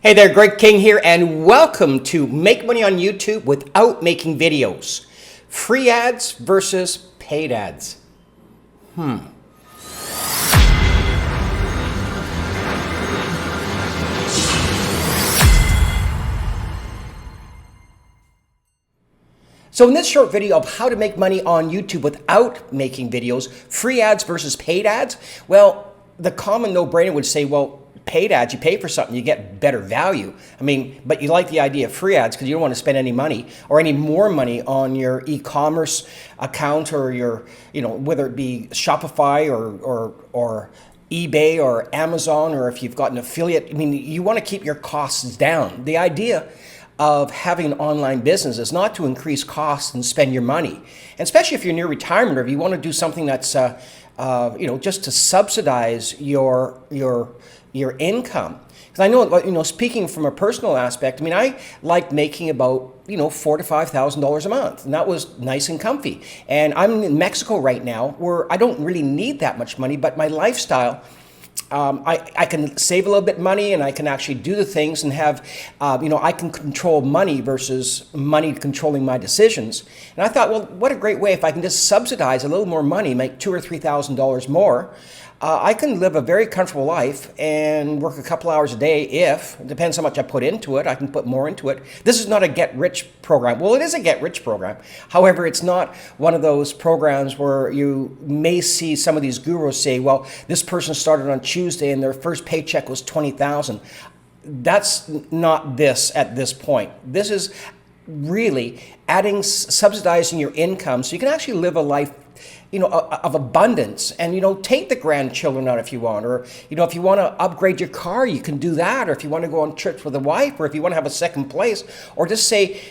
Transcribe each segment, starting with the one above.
Hey there, Greg King here, and welcome to Make Money on YouTube Without Making Videos. Free ads versus paid ads. So in this short video of how to make money on YouTube without making videos, free ads versus paid ads, well, the common no-brainer would say, well, paid ads, you pay for something, you get better value. I mean, but you like the idea of free ads because you don't want to spend any money or any more money on your e-commerce account or your, whether it be Shopify or eBay or Amazon, or if you've got an affiliate. I mean, you want to keep your costs down. The idea of having an online business is not to increase costs and spend your money, and especially if you're near retirement or if you want to do something that's just to subsidize your income. Because I know, speaking from a personal aspect, I mean, I like making about $4,000 to $5,000 a month, and that was nice and comfy. And I'm in Mexico right now, where I don't really need that much money, but my lifestyle. I can save a little bit of money, and I can actually do the things and have, I can control money versus money controlling my decisions. And I thought, well, what a great way if I can just subsidize a little more money, make $2,000 or $3,000 more. I can live a very comfortable life and work a couple hours a day. It depends how much I put into it. I can put more into it. This is not a get-rich program. Well, it is a get-rich program. However, it's not one of those programs where you may see some of these gurus say, well, this person started on Tuesday and their first paycheck was $20,000. That's not this at this point. This is really subsidizing your income so you can actually live a life of abundance, and take the grandchildren out if you want, or if you want to upgrade your car, you can do that, or if you want to go on trips with a wife, or if you want to have a second place, or just say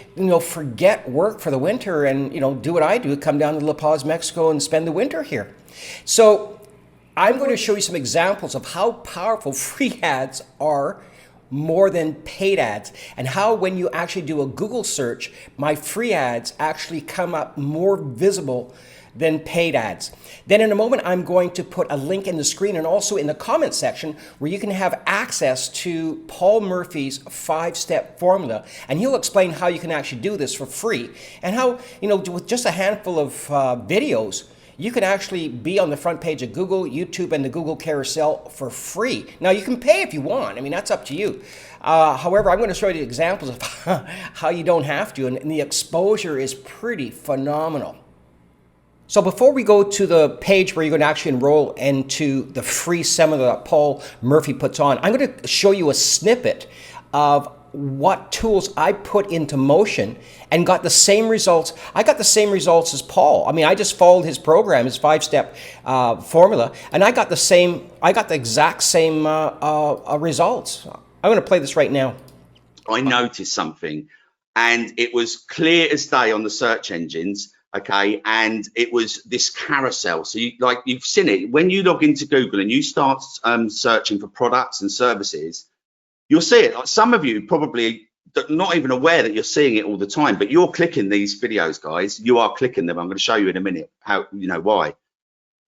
forget work for the winter and do what I do, come down to La Paz, Mexico, and spend the winter here. So I'm going to show you some examples of how powerful free ads are more than paid ads, and how when you actually do a Google search, my free ads actually come up more visible than paid ads. Then in a moment, I'm going to put a link in the screen and also in the comment section where you can have access to Paul Murphy's 5-step formula. And he'll explain how you can actually do this for free, and how, with just a handful of videos, you can actually be on the front page of Google, YouTube, and the Google carousel for free. Now, you can pay if you want. I mean, that's up to you. However, I'm going to show you examples of how you don't have to, and the exposure is pretty phenomenal. So before we go to the page where you're going to actually enroll into the free seminar that Paul Murphy puts on, I'm going to show you a snippet of what tools I put into motion and got the same results. I got the same results as Paul. I mean, I just followed his program, his 5-step formula, and I got the exact same results. I'm going to play this right now. I noticed something, and it was clear as day on the search engines. Okay, and it was this carousel. So you've seen it when you log into Google and you start searching for products and services. You'll see it. Like, some of you probably not even aware that you're seeing it all the time, but you're clicking these videos, guys. You are clicking them. I'm going to show you in a minute how, why.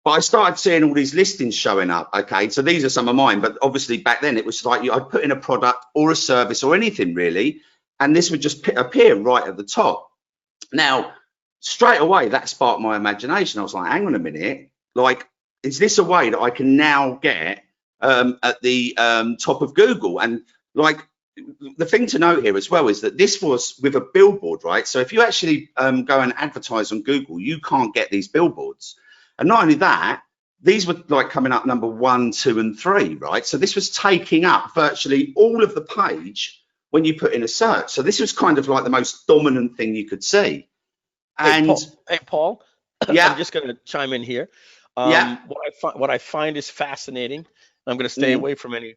But I started seeing all these listings showing up. Okay, so these are some of mine, but obviously back then it was like I'd put in a product or a service or anything really, and this would just appear right at the top. Now, straight away, that sparked my imagination. I was like, hang on a minute, like, is this a way that I can now get at the top of Google? And like, the thing to note here as well is that this was with a billboard, right? So if you actually go and advertise on Google, you can't get these billboards. And not only that, these were like coming up number 1, 2, and 3, right? So this was taking up virtually all of the page when you put in a search. So this was kind of like the most dominant thing you could see. And hey, Paul, yeah, I'm just going to chime in here. Yeah, What I find is fascinating. I'm going to stay away from any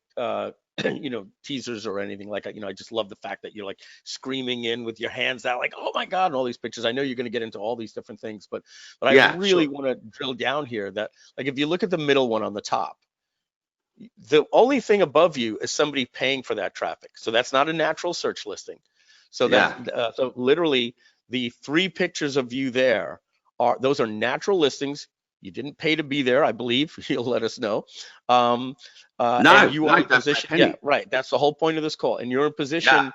teasers or anything like that. I just love the fact that you're like screaming in with your hands out, like, oh my God, and all these pictures. I know you're going to get into all these different things, but I really want to drill down here that, like, if you look at the middle one on the top, the only thing above you is somebody paying for that traffic. So that's not a natural search listing. So that so literally the 3 pictures of you there those are natural listings. You didn't pay to be there, I believe. You'll let us know. No, And you no, are in don't pay a position. penny. Yeah, right. That's the whole point of this call. And you're in Yeah, position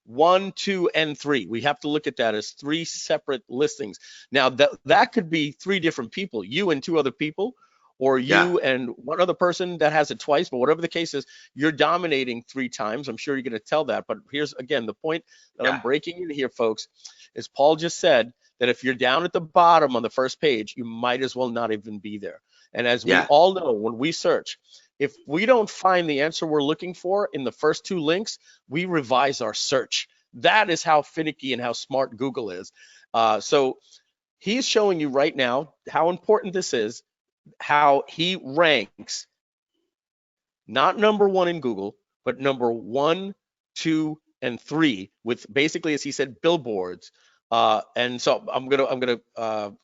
1, 2, and 3. We have to look at that as 3 separate listings. Now that could be 3 different people, you and 2 other people, or yeah, you and one other person that has it twice. But whatever the case is, you're dominating 3 times. I'm sure you're going to tell that. But here's again the point that I'm yeah, breaking in here, folks, is Paul just said that if you're down at the bottom on the first page, you might as well not even be there. And as we yeah, all know, when we search, if we don't find the answer we're looking for in the first 2 links, we revise our search. That is how finicky and how smart Google is. So he's showing you right now how important this is, how he ranks not number 1 in Google, but number 1, 2, and 3 with basically, as he said, billboards. And so I'm gonna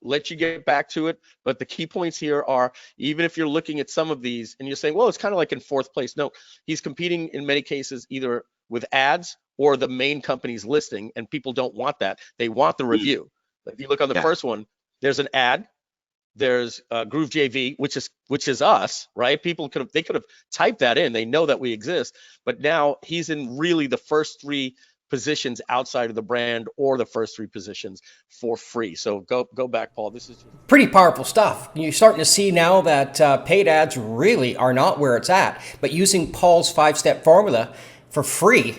let you get back to it. But the key points here are, even if you're looking at some of these and you're saying, well, it's kind of like in 4th place. No, he's competing in many cases either with ads or the main company's listing, and people don't want that. They want the review. If you look on the yeah, first one, there's an ad. There's Groove JV, which is us, right? People could have typed that in. They know that we exist, but now he's in really the first 3 positions outside of the brand, or the first 3 positions for free. So go back, Paul. This is just Pretty powerful stuff. You're starting to see now that paid ads really are not where it's at, but using Paul's 5-step formula for free,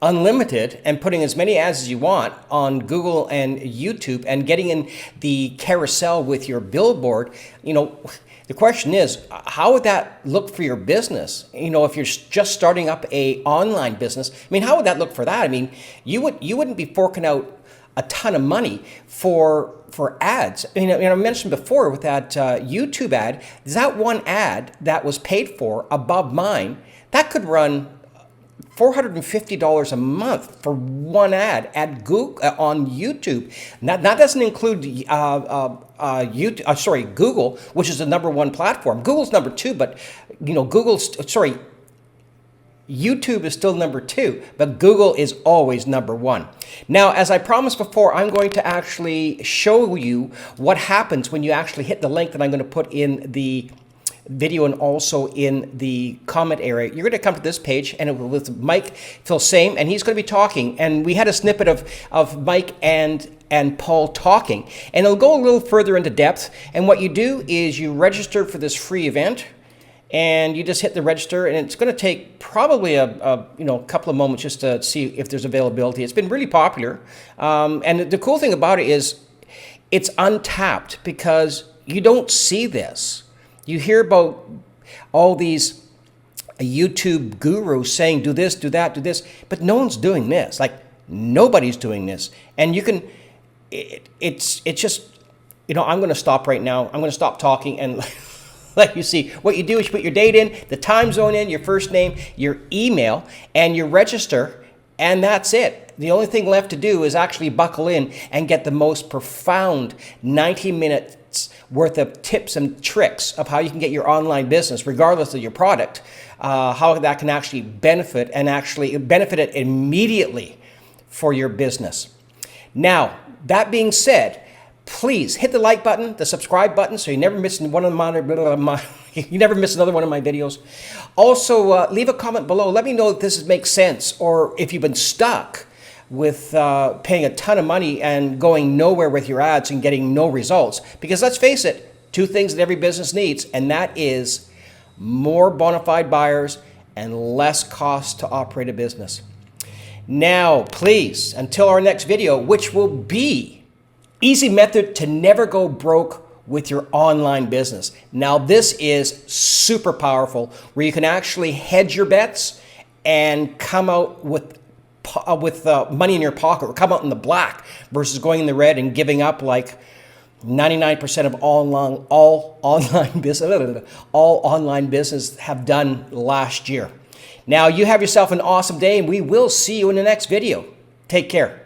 unlimited, and putting as many ads as you want on Google and YouTube and getting in the carousel with your billboard. The question is, how would that look for your business? If you're just starting up a online business, how would that look for that? You wouldn't be forking out a ton of money for ads. I mentioned before with that YouTube ad, that one ad that was paid for above mine, that could run $450 a month for one ad at Google on YouTube. That doesn't include Google, which is the number 1 platform. Google's number 2, but YouTube is still number 2, but Google is always number 1. Now, as I promised before, I'm going to actually show you what happens when you actually hit the link that I'm going to put in the video and also in the comment area. You're going to come to this page, and it will with Mike Filsame, and he's going to be talking. And we had a snippet of Mike and Paul talking, and it'll go a little further into depth. And what you do is you register for this free event, and you just hit the register, and it's going to take probably a couple of moments just to see if there's availability. It's been really popular, and the cool thing about it is it's untapped, because you don't see this. You hear about all these YouTube gurus saying, do this, do that, do this, but no one's doing this. Like, nobody's doing this. And you can, it's just, I'm going to stop right now. I'm going to stop talking and let you see. What you do is you put your date in, the time zone in, your first name, your email, and you register, and that's it. The only thing left to do is actually buckle in and get the most profound 90 minutes worth of tips and tricks of how you can get your online business, regardless of your product, how that can actually benefit it immediately for your business. Now, that being said, please hit the like button, the subscribe button, so you never miss one of you never miss another one of my videos. Also, leave a comment below. Let me know if this makes sense, or if you've been stuck with paying a ton of money and going nowhere with your ads and getting no results. Because let's face it, 2 things that every business needs, and that is more bona fide buyers and less cost to operate a business. Now, please, until our next video, which will be easy method to never go broke with your online business. Now, this is super powerful, where you can actually hedge your bets and come out with money in your pocket, or come out in the black, versus going in the red and giving up like 99% of all online business have done last year. Now, you have yourself an awesome day, and we will see you in the next video. Take care.